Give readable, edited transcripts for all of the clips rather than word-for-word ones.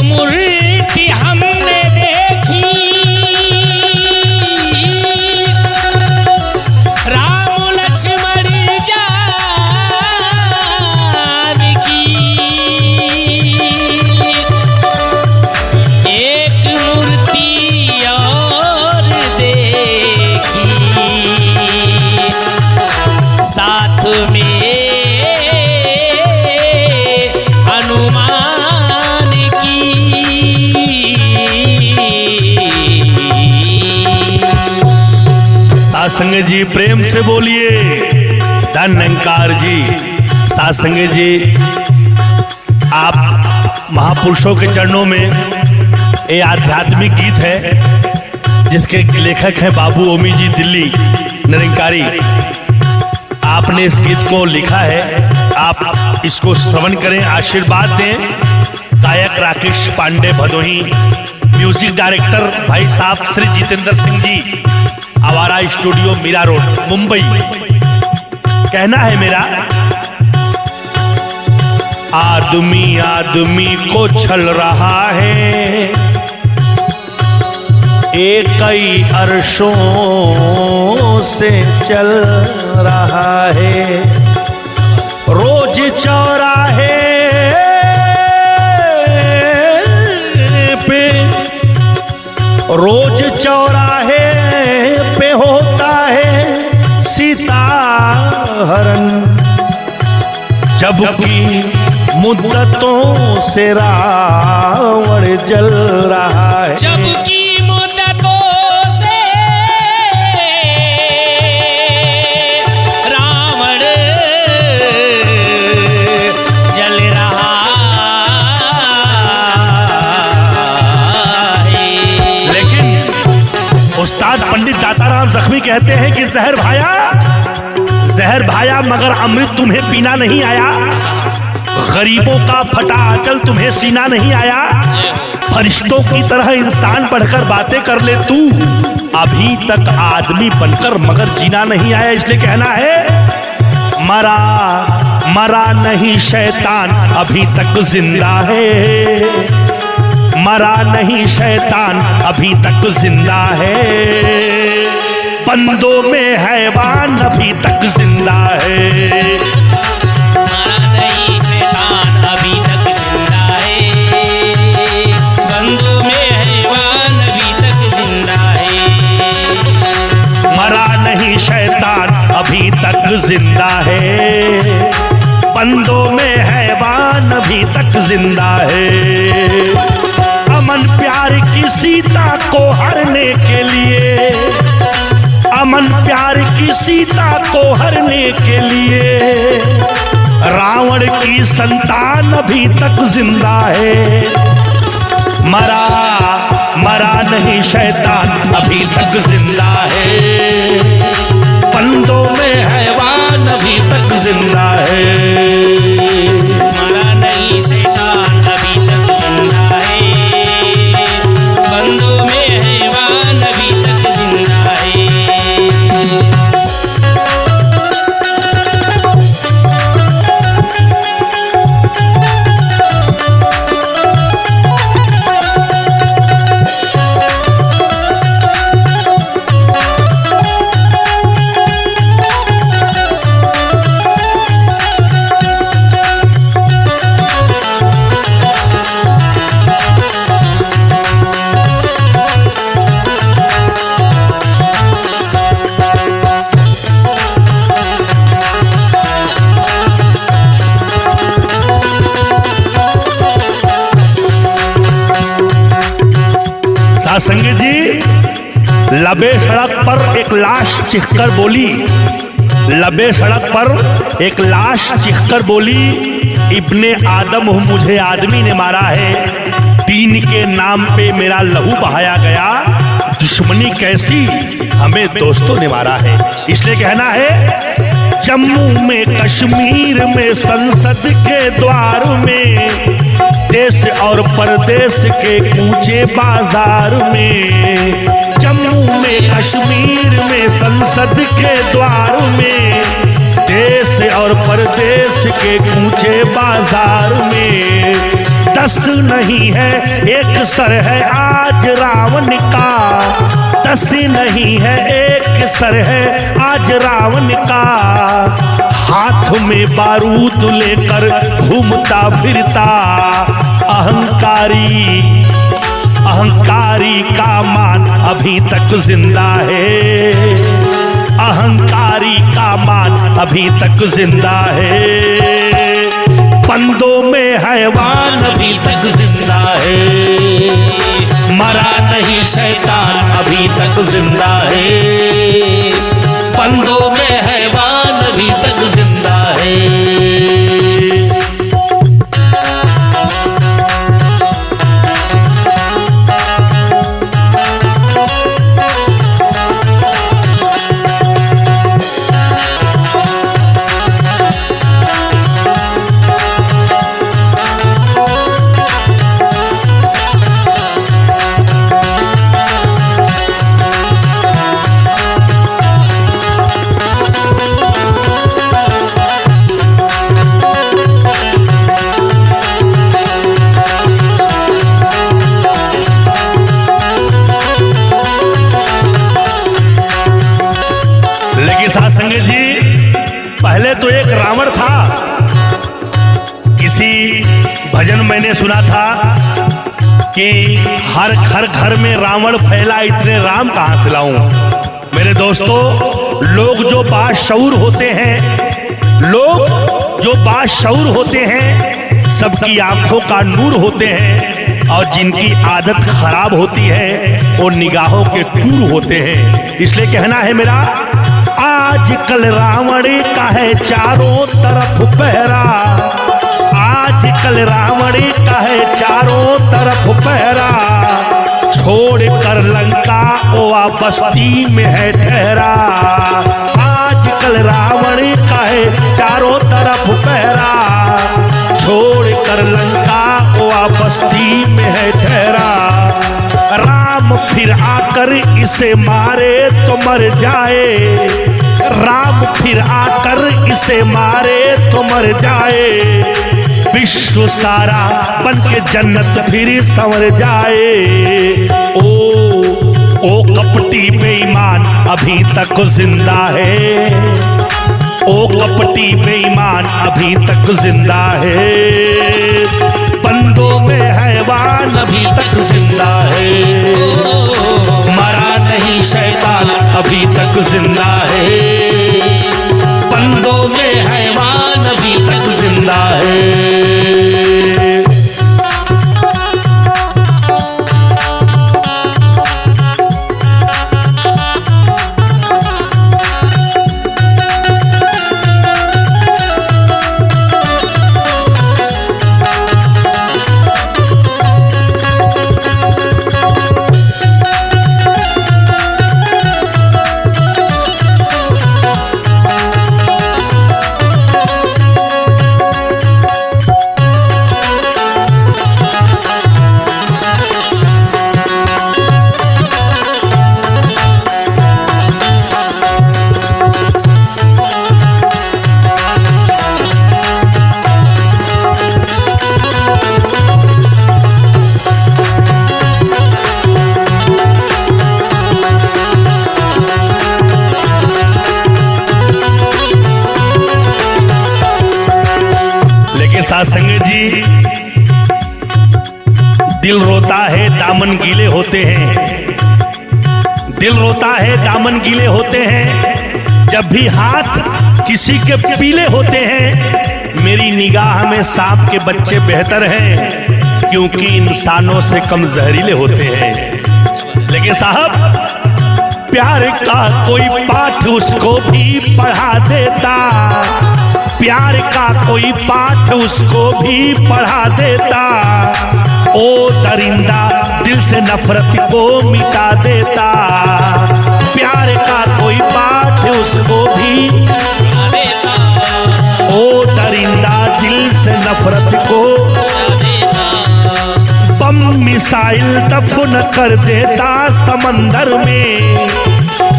मूर्ति हमने देखी, राम लक्ष्मण जानकी। एक मूर्ति और देखी साथ में हनुमान की। सासंग जी प्रेम से बोलिए धन निरंकार जी। सासंग जी आप महापुरुषों के चरणों में ये आध्यात्मिक गीत है जिसके लेखक हैं बाबू ओमी जी दिल्ली निरंकारी। आपने इस गीत को लिखा है, आप इसको श्रवण करें, आशीर्वाद दें। गायक राकेश पांडे भदोही, म्यूजिक डायरेक्टर भाई साहब श्री जितेंद्र सिंह जी, आवारा स्टूडियो मीरा रोड मुंबई। कहना है मेरा, आदमी आदमी को छल रहा है, एक कई अरशों से चल रहा है। रोज चौराहे पे, रोज चौराहे पे होता है सीता हरण, जबकि मुद्दतों से रावण जल रहा है। जबकि मुद्दतों से रावण जल रहा है। लेकिन उस्ताद पंडित दाताराम जख्मी कहते हैं कि जहर भाया मगर अमृत तुम्हें पीना नहीं आया, गरीबों का फटा आंचल तुम्हें सीना नहीं आया। फरिश्तों की तरह इंसान बढ़कर बातें कर ले तू, अभी तक आदमी बनकर मगर जीना नहीं आया। इसलिए कहना है, मरा नहीं शैतान अभी तक जिंदा है, मरा नहीं शैतान अभी तक जिंदा है, बंदों में हैवान अभी तक जिंदा है। मरा नहीं शैतान अभी तक जिंदा है, बंदों में हैवान अभी तक जिंदा है। मरा नहीं शैतान अभी तक जिंदा है, बंदों में हैवान अभी तक जिंदा है। अमन प्यार की सीता को हरने के लिए, अमन प्यार की सीता को हरने के लिए, रावण की संतान अभी तक जिंदा है। मरा नहीं शैतान अभी तक जिंदा है, बंदों में हैवान अभी तक जिंदा है। मरा नहीं शैतान अभी तक जिंदा है, बंदों में हैवान अभी तक जिंदा है। संगीत जी, लबे सड़क पर एक लाश चिखकर बोली, लबे सड़क पर एक लाश चिखकर बोली, इब्ने आदम हूँ मुझे आदमी ने मारा है, दीन के नाम पे मेरा लहू बहाया गया, दुश्मनी कैसी हमें दोस्तों ने मारा है। इसलिए कहना है, जम्मू में कश्मीर में संसद के द्वार में, देश और परदेश के कूचे बाजार में, जम्मू में कश्मीर में संसद के द्वार में, देश और परदेश के कूचे बाजार में, 10 नहीं है एक सर है आज रावण का, 10 नहीं है एक सर है आज रावण का। हाथ में बारूद लेकर घूमता फिरता अहंकारी, अहंकारी का मान अभी तक जिंदा है, अहंकारी का मान अभी तक जिंदा है। बंदों में हैवान अभी तक जिंदा है, मरा नहीं शैतान अभी तक जिंदा है। बंदों में हैवान अभी तक जिंदा है। पहले तो एक रावण था। किसी भजन मैंने सुना था कि हर घर में रावण फैला, इतने राम कहां से लाऊं। मेरे दोस्तों, लोग जो बाशऊर होते हैं, लोग जो बाशऊर होते हैं, सबकी आंखों का नूर होते हैं, और जिनकी आदत खराब होती है वो निगाहों के टूर होते हैं। इसलिए कहना है मेरा, आजकल रावण का है चारों तरफ पहरा, आजकल रावण का है चारों तरफ पहरा। छोड़ कर लंका वो बस्ती में है ठहरा, आजकल रावण का है चारों तरफ पहरा। छोड़ कर लंका वो बस्ती में है ठहरा। राम फिर आकर इसे मारे तो मर जाए, राम फिर आकर इसे मारे तो मर जाए। विश्व सारा बन के जन्नत फिर संवर जाए। ओ कपटी बेईमान अभी तक जिंदा है, ओ कपटी बेईमान अभी तक जिंदा है। बंदों में हैवान अभी तक जिंदा है, मरा नहीं शैतान अभी तक जिंदा है। बंदों में हैवान अभी तक जिंदा है। साथ संगत जी, दिल रोता है दामन गीले होते हैं, दिल रोता है दामन गीले होते हैं। जब भी हाथ किसी के पीले होते हैं, मेरी निगाह में सांप के बच्चे बेहतर हैं, क्योंकि इंसानों से कम जहरीले होते हैं। लेकिन साहब, प्यार का कोई पाठ उसको भी पढ़ा देता, प्यार का कोई पाठ उसको भी पढ़ा देता। ओ दरिंदा दिल से नफरत को मिटा देता, प्यार का कोई पाठ उसको भी पढ़ा देता। ओ दरिंदा दिल से नफरत को बम मिसाइल दफन कर देता समंदर में।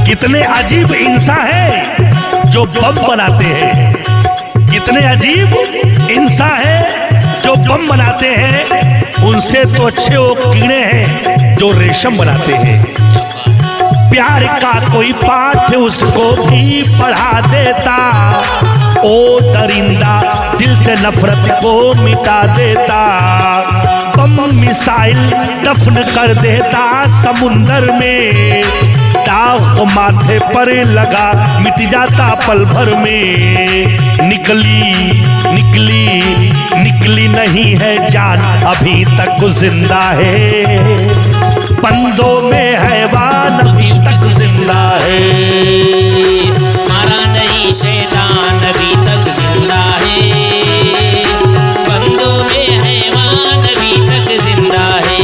कितने अजीब इंसान है जो बम बनाते हैं, कितने अजीब इंसान है जो बम बनाते हैं उनसे तो अच्छे वो कीड़े हैं जो रेशम बनाते हैं। प्यार का कोई पाठ उसको भी पढ़ा देता, ओ दरिंदा दिल से नफरत को मिटा देता। बम मिसाइल दफन कर देता समुंदर में, दाग माथे पर लगा मिट जाता पल भर में। निकली नहीं है जान अभी तक जिंदा है, पंदों में हैवान अभी तक जिंदा है। मरा नहीं शैतान अभी तक जिंदा है, बंदों में हैवान अभी तक जिंदा है।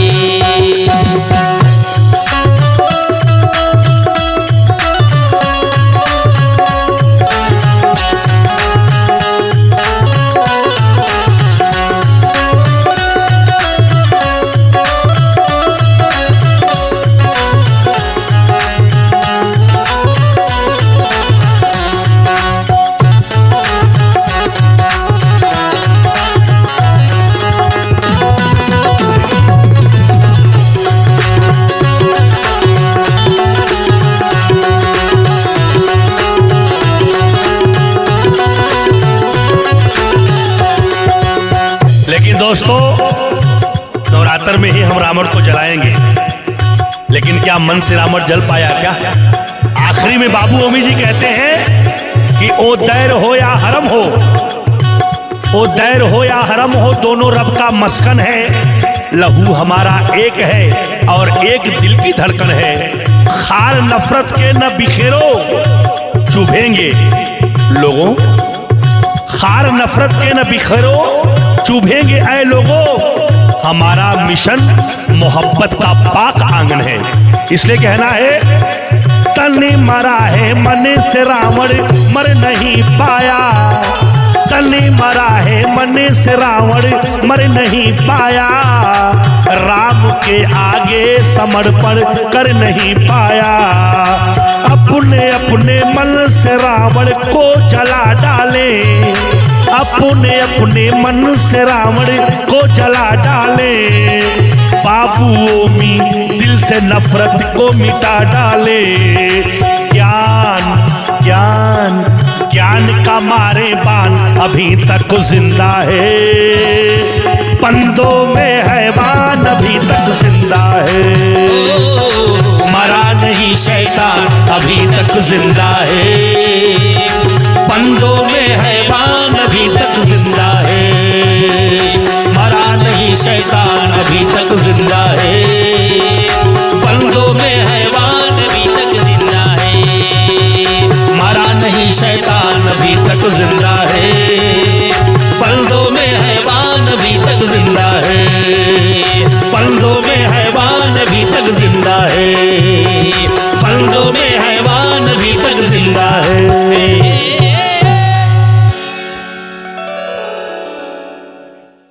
दोस्तों, नवरात्र में ही हम रावण को जलाएंगे, लेकिन क्या मन से रावण जल पाया क्या? आखिरी में बाबू अमी जी कहते हैं कि ओ दैर हो या हरम हो, ओ दैर हो या हरम हो, दोनों रब का मस्कन है। लहू हमारा एक है और एक दिल की धड़कन है। खार नफरत के न बिखेरो, चुभेंगे लोगों। खार नफरत के न बिखेरो, चुभेंगे ऐ लोगों। हमारा मिशन मोहब्बत का पाक आंगन है। इसलिए कहना है, तन मरा है मन से रावण मर नहीं पाया, तन मरा है मन से रावण मर नहीं पाया। राम के आगे समर्पण कर नहीं पाया। अपने अपने मन से रावण को जला डाले, अपने अपने मन से रावण को जला डाले। बाबू ओमी दिल से नफरत को मिटा डाले। ज्ञान ज्ञान ज्ञान का मारे बान अभी तक जिंदा है, पंदों में हैवान अभी तक जिंदा है। मरा नहीं शैतान अभी तक जिंदा है, पंदों में हैवान अभी तक जिंदा है। मरा नहीं शैतान अभी तक जिंदा है, पंदों में हैवान अभी तक जिंदा है। मरा नहीं शैतान अभी तक जिंदा है, पंदों में हैवान अभी तक जिंदा है। पंदों में हैवान अभी तक जिंदा है, पंदों में है